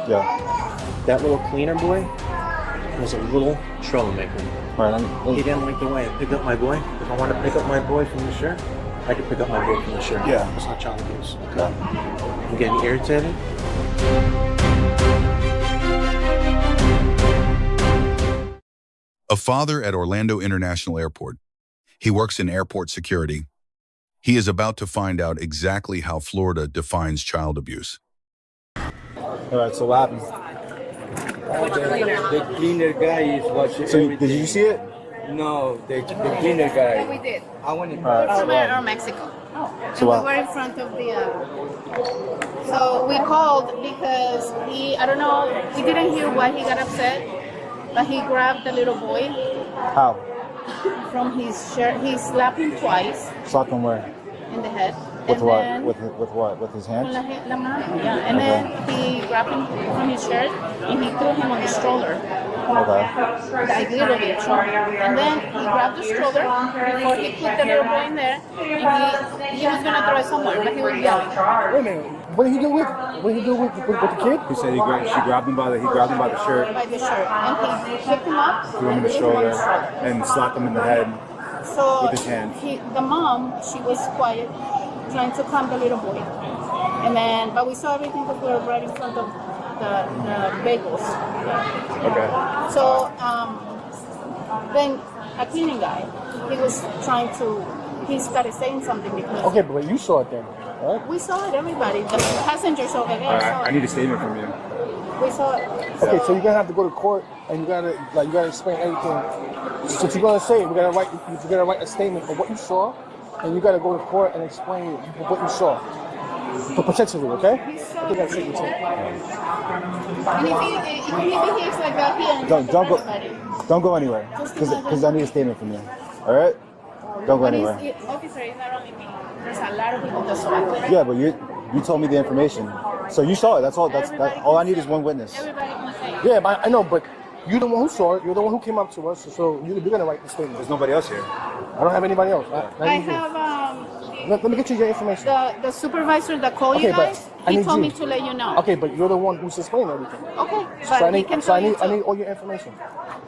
Yeah. That little cleaner boy was a little troublemaker. Right. He didn't like the way I picked up my boy. If I want to pick up my boy from the shirt, I could pick up my boy from the shirt. Yeah. It's not child abuse. Okay. Yeah. I'm getting irritated. A father at Orlando International Airport. He works in airport security. He is about to find out exactly how Florida defines child abuse. All right, so what happened? The cleaner guy is watching. So did you see it? No, the cleaner guy. Yeah, we did. I want to. Somewhere or Mexico. And So we were in front of the. So we called because I don't know, we didn't hear why he got upset, but he grabbed the little boy How? from his shirt. He slapped him twice Slapped him where? in the head. With and what? then, With what? With his con hands? la mano, yeah. And then he grabbed him from his shirt and he threw him on the stroller. Okay. Like literally a stroller. And then he grabbed the stroller before he put the little boy in there, and he was gonna throw it somewhere, but he was yelling. Wait a minute. What did he do with the kid? He said she grabbed him by the shirt, By the shirt, and he picked him up, threw him in the stroller, and slapped him in the head. So with his hand. The mom, she was quiet, trying to calm the little boy. And then, but we saw everything because we were right in front of the bagels. Okay. So then a cleaning guy, he started saying something because Okay, but you saw it then, right? we saw it, everybody, the passengers over there saw I it. need a statement from you. We saw it. Okay, so you're gonna have to go to court and you gotta explain everything. So what you're gonna say, you gotta write a statement of what you saw, and you gotta go to court and explain what you saw. But potentially, okay? He saw I think that's it. And if he behaves like that here, and Don't go. everybody. Don't go anywhere, because I need a statement from you. All right? Don't go But anywhere. officer, it's not only me. There's a lot of people that saw it. Yeah, but you told me the information, so you saw it. That's all. That's all I need is one witness. Everybody can say it. Yeah, but I know, but you're the one who saw it. You're the one who came up to us. So you're gonna write the statement. There's nobody else here. I don't have anybody else. I have Let me get you your information. the supervisor that called Okay, you but guys. I He need told you. me to let you know. Okay, but you're the one who's explaining everything. Okay, So but I he need, can so I tell you need, I need too. all your information.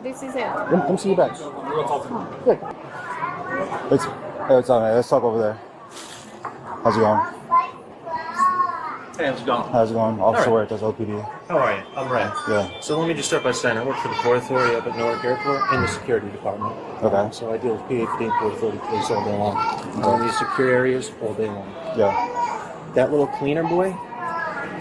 This is it. Let me see your badge. Good. Hey, what's up, man? Let's talk over there. How's it going? Hey, how's it going? How's it going? Officer All work, that's OPD. How are you? I'm Ray. Yeah. So let me just start by saying I work for the Port Authority up at Newark Airport in the security department. Okay. So I deal with PA-15 Port Authority police all day long. I'm in these secure areas all day long. Yeah. That little cleaner boy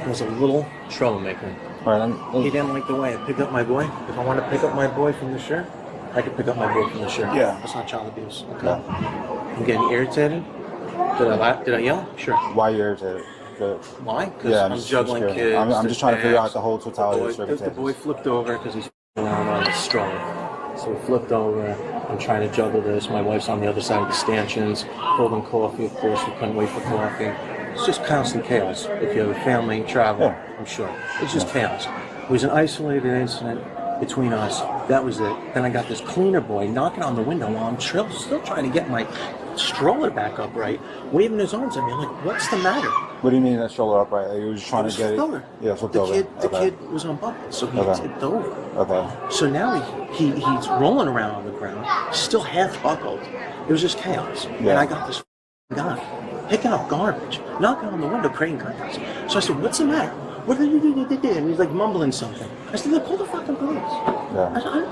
was a little troublemaker. All right. He didn't like the way I picked up my boy. If I want to pick up my boy from the shirt, I could pick up my boy from the shirt. Yeah. That's not child abuse. Okay. Yeah. I'm getting irritated. Did I yell? Sure. Why are you irritated? Good. Why? Because Yeah, I'm juggling just kids. I'm just trying to figure out bags. the whole totality of the The circumstances. boy flipped over because he's around on his stroller. So he flipped over. I'm trying to juggle this. My wife's on the other side of the stanchions, holding coffee. Of course, we couldn't wait for coffee. It's just constant chaos. If you have a family, travel, Yeah. I'm sure. It's just chaos. It was an isolated incident between us. That was it. Then I got this cleaner boy knocking on the window while I'm still trying to get my stroller back upright, waving his arms at me. I'm like, what's the matter? What do you mean that stroller upright? Like, you were just trying to get it? Over. Yeah, flipped the over. The Okay. kid was on bubbles, so he Okay. tipped over. Okay. So now he's rolling around on the ground, still half buckled. It was just chaos. Yeah. And I got this guy picking up garbage, knocking on the window, creating chaos. So I said, "What's the matter? What did you do?" And he's like mumbling something. I said, "Then call the fucking police." Yeah. I said,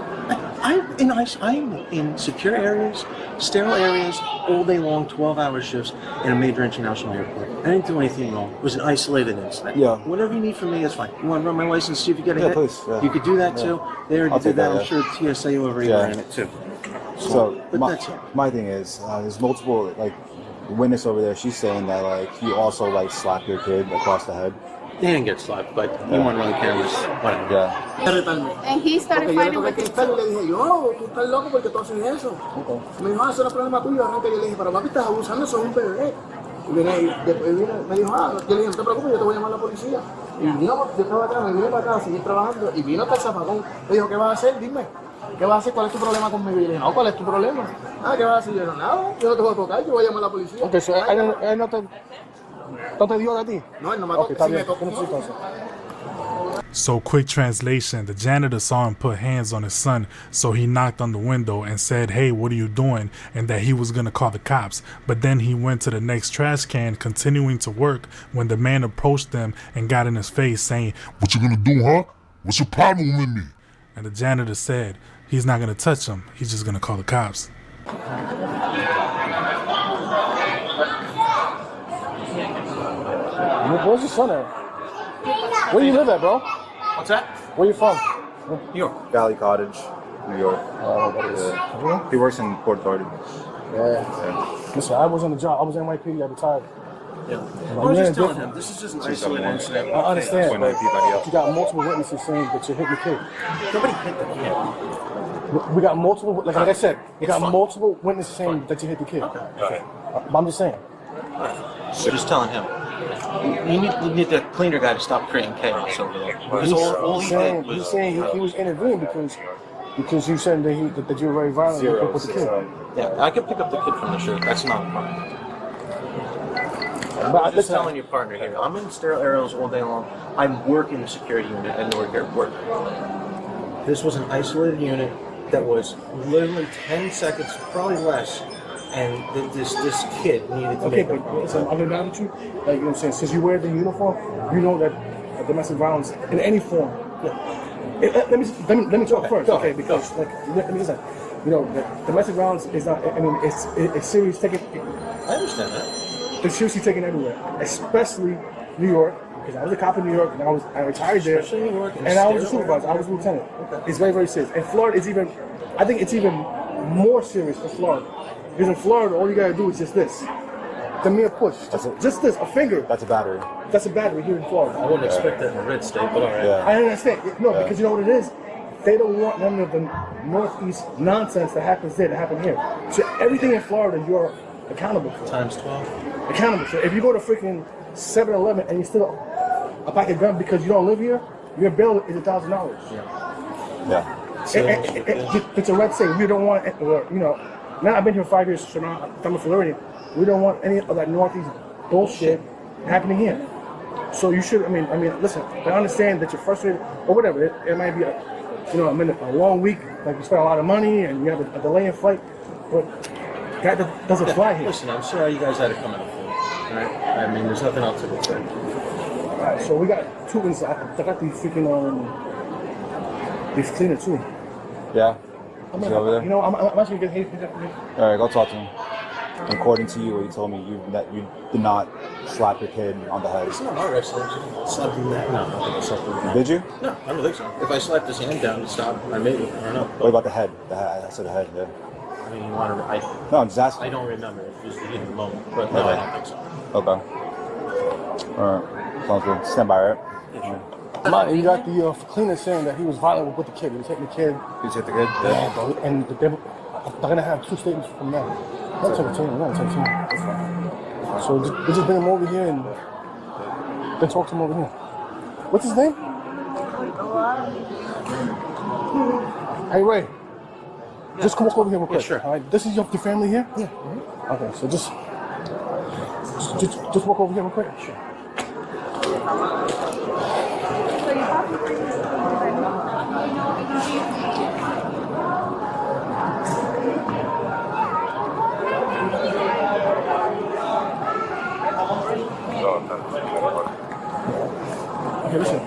I'm in secure areas, sterile areas, all day long, 12-hour shifts in a major international airport. I didn't do anything wrong. It was an isolated incident. Yeah. Whatever you need from me is fine. You want to run my license, see if you get a hit? Please. Yeah. You could do that too. They already I'll did take that. that, I'm sure TSA over here Yeah. ran it too. So But that's it. my thing is, there's multiple witness over there. She's saying that he also slapped your kid across the head. They didn't get slapped, but you want to run cameras, whatever. Yeah. And he started Porque yo le fighting toqué with que his estar y le dije, yo, tú estás loco porque tú haces eso. Me dijo, eso no es problema tuyo, arranca. Yo le dije, pero papi, estás abusando, eso es un bebé. Y después me dijo, yo le dije, no te preocupes, yo te voy a llamar a la policía. Y vino, yo estaba atrás, me vine para acá a seguir trabajando. Y vino hasta el zafacón. Me dijo, ¿qué vas a hacer? Dime. ¿Qué vas a hacer? ¿Cuál es tu problema conmigo? Y yo le dije, no, ¿cuál es tu problema? ¿Qué vas a hacer? Yo no, nada, yo no te voy a tocar, yo voy a llamar a la policía. Okay, so él no te dio de ti. No, él no me Okay, tocó. está Sí bien. me tocó. ¿Qué necesitas? So quick translation, the janitor saw him put hands on his son, so he knocked on the window and said, "Hey, what are you doing?" and that he was going to call the cops. But then he went to the next trash can, continuing to work, when the man approached them and got in his face saying, "What you gonna do, huh? What's your problem with me?" And the janitor said, he's not going to touch him, he's just going to call the cops. Where's your son at? Where do you live at, bro? What's that? Where you from? New York. Valley Cottage, New York. Oh, that is. Yeah. He works in Port Authority. Yeah. Listen, I was on the job. I was NYPD. I retired. Yeah. I was just telling him, this is just an isolated incident. I understand, but else. you got multiple witnesses saying that you hit your kid. Nobody hit the kid. We got multiple, like I said, we got fine. multiple witnesses saying that you hit the kid. Okay. I'm just saying. So just telling him. You need the cleaner guy to stop creating chaos over there. Because all he did was... He's saying he was intervening because you said that you were very violent with the kid. Yeah, I can pick up the kid from the shirt. That's not a problem. But I'm just telling your partner here. I'm in sterile areas all day long. I'm working the security unit at Newark Airport. This was an isolated unit that was literally 10 seconds, probably less, and this kid needed to make but listen, I'm gonna be with you. Like, you know what I'm saying? Since you wear the uniform, you know that domestic violence in any form. Let me talk first, okay? Because let me just say, you know, domestic violence is not. I mean, it's serious. Taken. I understand that. It's seriously taken everywhere, especially New York. Because I was a cop in New York, and I retired there, Especially New York, and I was a supervisor. I was a lieutenant. Okay. It's very, very serious. And Florida is even. I think it's even more serious for Florida. Because in Florida, all you gotta do is just this. The mere push. Just this, a finger. That's a battery. That's a battery here in Florida. I wouldn't expect that in a red state, but all right. Yeah. I understand. No, because you know what it is? They don't want none of the Northeast nonsense that happens there to happen here. So everything in Florida, you're accountable for. Times 12. Accountable. So if you go to freaking 7-Eleven and you steal a pack of gum because you don't live here, your bill is $1,000. Yeah. It's a red state. We don't want, you know, now I've been here 5 years, so now I'm a Floridian. We don't want any of that Northeast bullshit happening here. So you should, I mean, listen, I understand that you're frustrated or whatever. It might be a long week, like you spent a lot of money and you have a delay in flight, but that doesn't fly here. Listen, I'm sorry you guys had to come in a fool. All right? I mean, there's nothing else to do. All right, so we got two inside. I got these freaking these cleaner too. Yeah. I'm Is he over there? You know, I'm actually gonna hate that. All right, go talk to him. According to you, what you told me, that you did not slap your kid on the head. It's not my wrestling. Slapped him that. No, I don't think I slapped him that. Did you? No, I don't think so. If I slapped his hand down to stop, I maybe. I don't know. What about the head? I said the head, yeah. I mean, you want to? No, I'm just asking. I don't remember. It was the heat of the moment, but no, I don't think so. Okay. All right. Sounds good. Stand by, right? You got the cleaner saying that he was violent with the kid. He was hitting the kid. He hit the kid? Yeah, bro. And they're going to have two statements from them. I'll take it to him. That's fine. So they just bring him over here and then talk to him over here. What's his name? Hey, Ray. Yeah. Just come walk over here real quick. Yeah, sure. All right. This is your family here? Yeah. Mm-hmm. Okay, so just walk over here real quick. Sure. Okay, listen.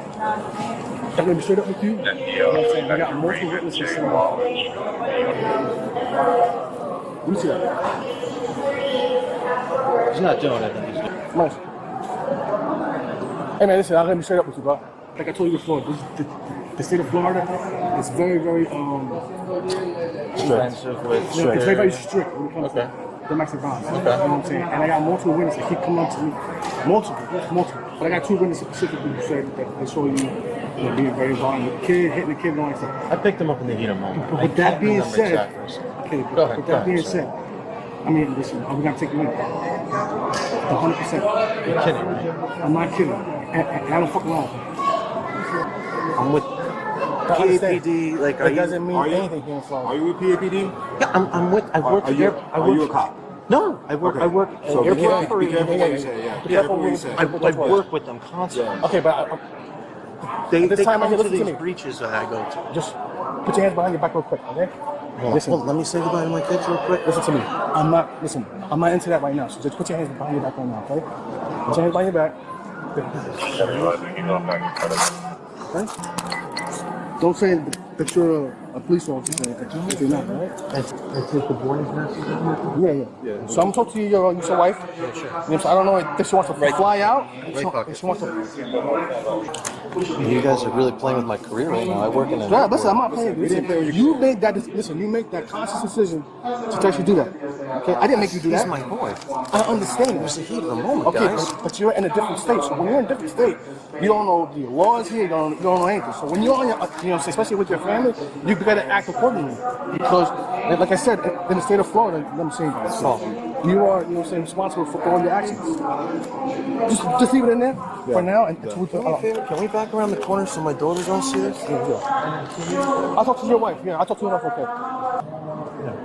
I'm gonna be straight up with you. You know what I'm saying? We got multiple witnesses saying let me see that. He's not doing it. He's doing it. Nice. Hey man, listen, I'm gonna be straight up with you, bro. Like I told you before, the state of Florida is very, very Expensive with it's very, very strict when it comes to domestic violence. You know what I'm saying? And I got multiple witnesses that keep coming up to me. Multiple. But I got two witnesses specifically who said that they saw you being very violent with the kid, hitting the kid, and all that stuff. I picked him up in the heat of the moment. But with that being said, Go ahead. with that being said, I mean, listen, we're gonna take you in. 100%. You're kidding, right? I'm not kidding. And I don't fuck around. I'm with PAPD. Like, it doesn't mean anything here in Florida. Are you with PAPD? Yeah, I'm with. I work here. Are you a cop? No, I work. Okay. I work. So be airport careful what you say. Yeah. Be careful what you say. I work with them constantly. Okay, but They time, come I to listen to these me. breaches that I go to. Just put your hands behind your back real quick, okay? Listen. Well, let me say goodbye to my kids real quick. Listen to me. I'm not into that right now. So just put your hands behind your back right now, okay? Put your hands behind your back. Okay? Don't say that you're a police officer if you're not, right? I take the boarding passes. Yeah. So I'm talking to your wife. Yeah, sure. You know, so I don't know if she wants to fly out. If she wants to. You guys are really playing with my career right now. I work in a. Yeah, listen, I'm not playing. Listen, you made that. Listen, you make that conscious decision to actually do that. Okay, I didn't make you do that. He's my boy. I understand. It was the heat of the moment, okay, guys. but you're in a different state. So when you're in a different state, you don't know the laws here. You don't know anything. So when you're on your, especially with your family, you better act accordingly. Because, like I said, in the state of Florida, I'm saying, you are, responsible for all your actions. Just leave it in there for now. And Can we back around the corner so my daughters don't see this? I'll talk to your wife. Yeah, I'll talk to your wife. Okay.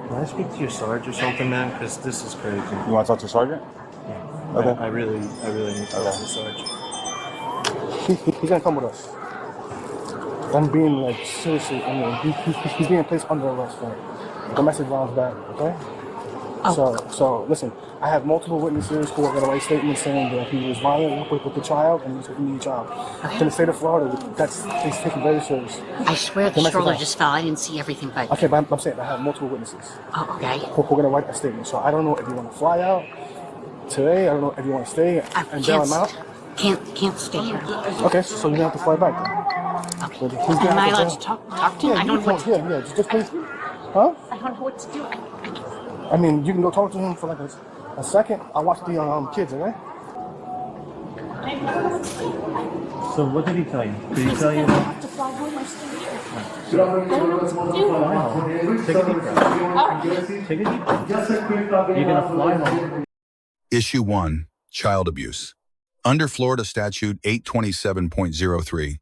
Can I speak to your sergeant or something, man? Because this is crazy. You want to talk to Sergeant? Yeah. Okay. I really need to talk to the sergeant. He's gonna come with us. I'm being seriously. He's being placed under arrest for domestic violence bad. Okay. So listen. I have multiple witnesses who are gonna write statements saying that he was violent with the child and he was hitting the child. In the state of Florida, it's taken very serious. I swear the stroller just fell. I didn't see everything, but... Okay, but I'm saying I have multiple witnesses. Oh, okay. Who are gonna write a statement. So I don't know if you want to fly out today. I don't know if you want to stay and bail him out. Can't stay here. Okay, so you're gonna have to fly back then. Okay. Am I allowed to talk to him? I don't know what to do. Yeah, just please. Huh? I don't know what to do. I mean, you can go talk to him for like a second. I'll watch the kids, okay? So what did he tell you? Did he tell you I have to fly home. I stay here. I don't know what to do. Take a deep breath. All right. Take a deep breath. You're going to fly home. Issue 1. Child abuse. Under Florida Statute 827.03,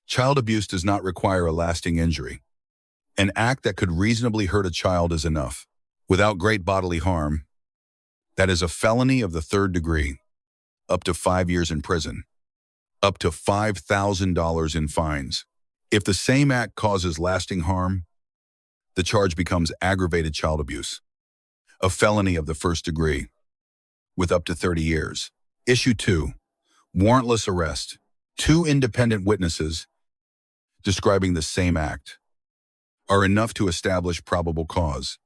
child abuse does not require a lasting injury. An act that could reasonably hurt a child is enough, without great bodily harm. That is a felony of the 3rd degree, up to 5 years in prison, up to $5,000 in fines. If the same act causes lasting harm, the charge becomes aggravated child abuse, a felony of the 1st degree, with up to 30 years. Issue 2. Warrantless arrest. 2 independent witnesses describing the same act are enough to establish probable cause.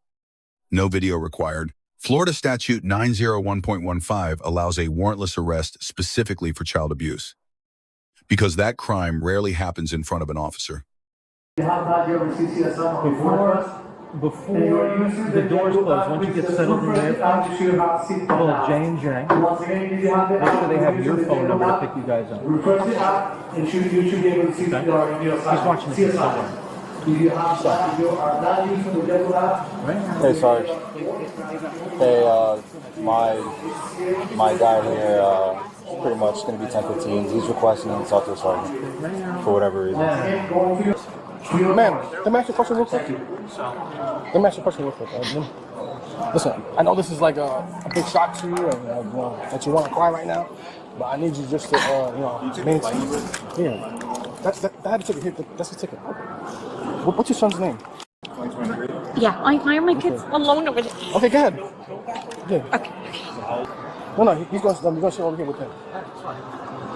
No video required. Florida Statute 901.15 allows a warrantless arrest specifically for child abuse, because that crime rarely happens in front of an officer. Before the doors close, once you get settled in there, call J&J. Make sure they have your phone number to pick you guys up. Okay? He's watching this somewhere. Hey, Sarge. Hey, my guy here pretty much going to be 10-15. He's requesting to talk to the sergeant for whatever reason. Man, let me ask you a question real quick. Listen, I know this is like a big shock to you and that you want to cry right now, but I need you just to, maintain. Yeah, that's a ticket. Here, that's a ticket. What's your son's name? Yeah, why are my kids alone over there? Okay, go ahead. Yeah. Okay. No, he's going to sit over here with him.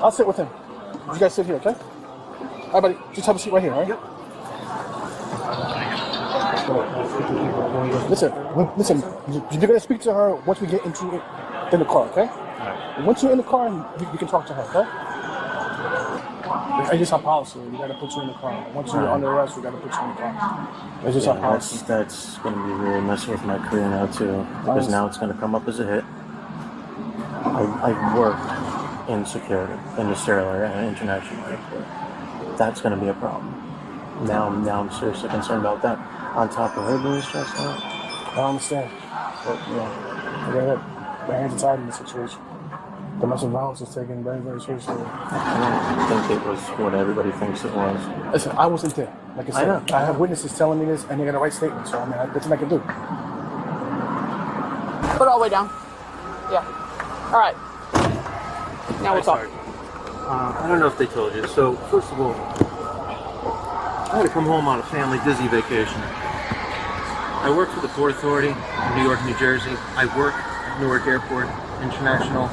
I'll sit with him. You guys sit here, okay? All right, buddy. Just have a seat right here, all right? Listen. You're gonna speak to her once we get in the car, okay? Once you're in the car, you can talk to her, okay? It's just our policy. We gotta put you in the car. Once you're under arrest, we gotta put you in the car. It's just our policy. That's going to be really messing with my career now too, because now it's going to come up as a hit. I worked in security in the sterile area at an international airport. That's going to be a problem. Now I'm seriously concerned about that. On top of her being stressed out. I understand. But, my hands are tied in this situation. Domestic violence is taken very, very seriously. I don't think it was what everybody thinks it was. Listen, I wasn't there. Like I said, I have witnesses telling me this, and they're going to write statements. So, there's nothing I can do. Put it all the way down. Yeah. All right. Now we'll talk. I don't know if they told you. So, first of all, I had to come home on a family Disney vacation. I work for the Port Authority in New York, New Jersey. I work at Newark Airport International.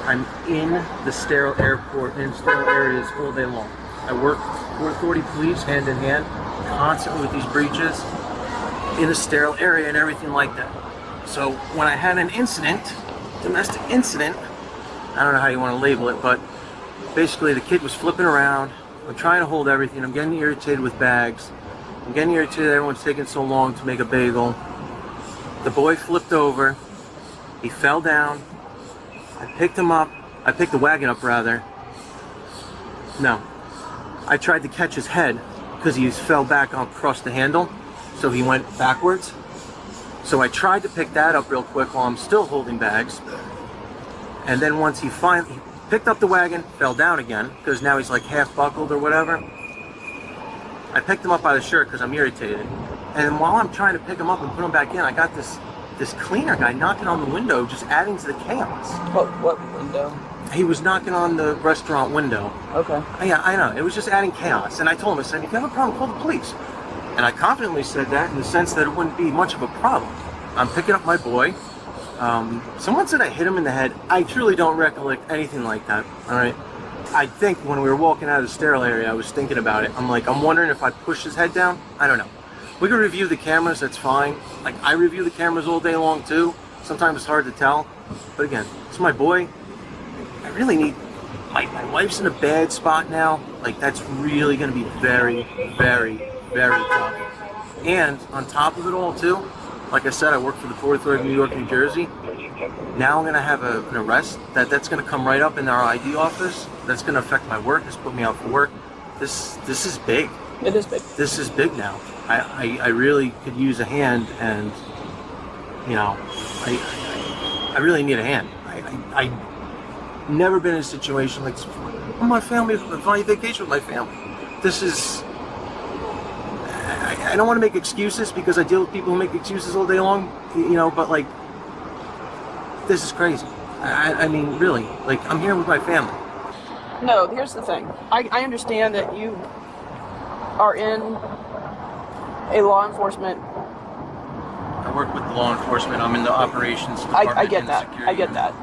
I'm in the sterile airport, in sterile areas all day long. I work Port Authority police hand in hand, constantly with these breaches, in a sterile area and everything like that. So when I had an incident, domestic incident, I don't know how you want to label it, but basically the kid was flipping around. I'm trying to hold everything. I'm getting irritated with bags. I'm getting irritated everyone's taking so long to make a bagel. The boy flipped over. He fell down. I picked him up. I picked the wagon up, rather. No. I tried to catch his head because he fell back across the handle. So he went backwards. So I tried to pick that up real quick while I'm still holding bags. And then once he finally picked up the wagon, fell down again because now he's like half buckled or whatever. I picked him up by the shirt because I'm irritated. And while I'm trying to pick him up and put him back in, I got this cleaner guy knocking on the window, just adding to the chaos. What window? He was knocking on the restaurant window. Okay. Yeah, I know. It was just adding chaos. And I told him, I said, if you have a problem, call the police. And I confidently said that in the sense that it wouldn't be much of a problem. I'm picking up my boy. Someone said I hit him in the head. I truly don't recollect anything like that. All right. I think when we were walking out of the sterile area, I was thinking about it. I'm wondering if I pushed his head down. I don't know. We can review the cameras. That's fine. Like, I review the cameras all day long too. Sometimes it's hard to tell. But again, it's my boy. I really need. My wife's in a bad spot now. Like, that's really going to be very, very, very tough. And on top of it all too, like I said, I work for the Port Authority of New York, New Jersey. Now I'm going to have an arrest that's going to come right up in our ID office. That's going to affect my work. It's put me out for work. This is big. It is big. This is big now. I really could use a hand, and you know, I really need a hand. I never been in a situation like this before. My family, my vacation with my family. This is. I don't want to make excuses because I deal with people who make excuses all day long, you know, but like, this is crazy. I mean, really, like, I'm here with my family. No, here's the thing. I understand that you are in a law enforcement. I work with law enforcement. I'm in the operations department. I get that. I get that.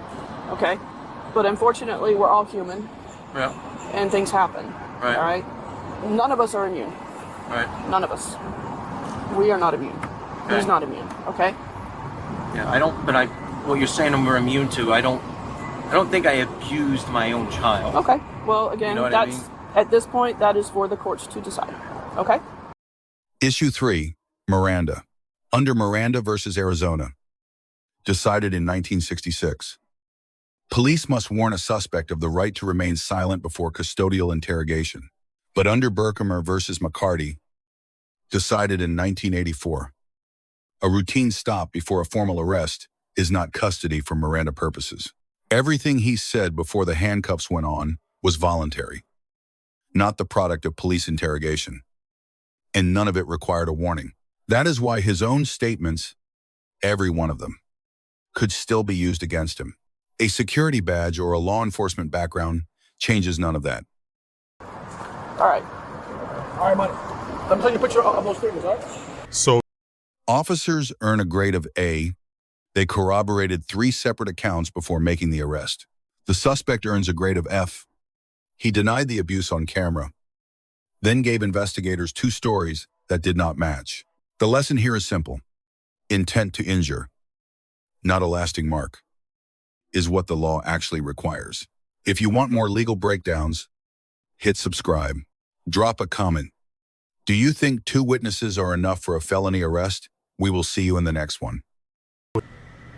Okay. But unfortunately, we're all human. Yeah. And things happen. Right. All right? None of us are immune. Right. None of us. We are not immune. Okay. He's not immune. Okay? Yeah, I don't, but what you're saying we're immune to, I don't think I abused my own child. Okay. Well, again, You know what that's, I mean? at this point, that is for the courts to decide. Okay? Issue 3, Miranda. Under Miranda versus Arizona. Decided in 1966. Police must warn a suspect of the right to remain silent before custodial interrogation. But under Berkemer versus McCarty, decided in 1984, a routine stop before a formal arrest is not custody for Miranda purposes. Everything he said before the handcuffs went on was voluntary, not the product of police interrogation, and none of it required a warning. That is why his own statements, every one of them, could still be used against him. A security badge or a law enforcement background changes none of that. All right. All right, man. I'm telling you, put your those fingers, all right? So Officers earn a grade of A. They corroborated 3 separate accounts before making the arrest. The suspect earns a grade of F. He denied the abuse on camera, then gave investigators 2 stories that did not match. The lesson here is simple. Intent to injure, not a lasting mark, is what the law actually requires. If you want more legal breakdowns, hit subscribe. Drop a comment. Do you think 2 witnesses are enough for a felony arrest? We will see you in the next one.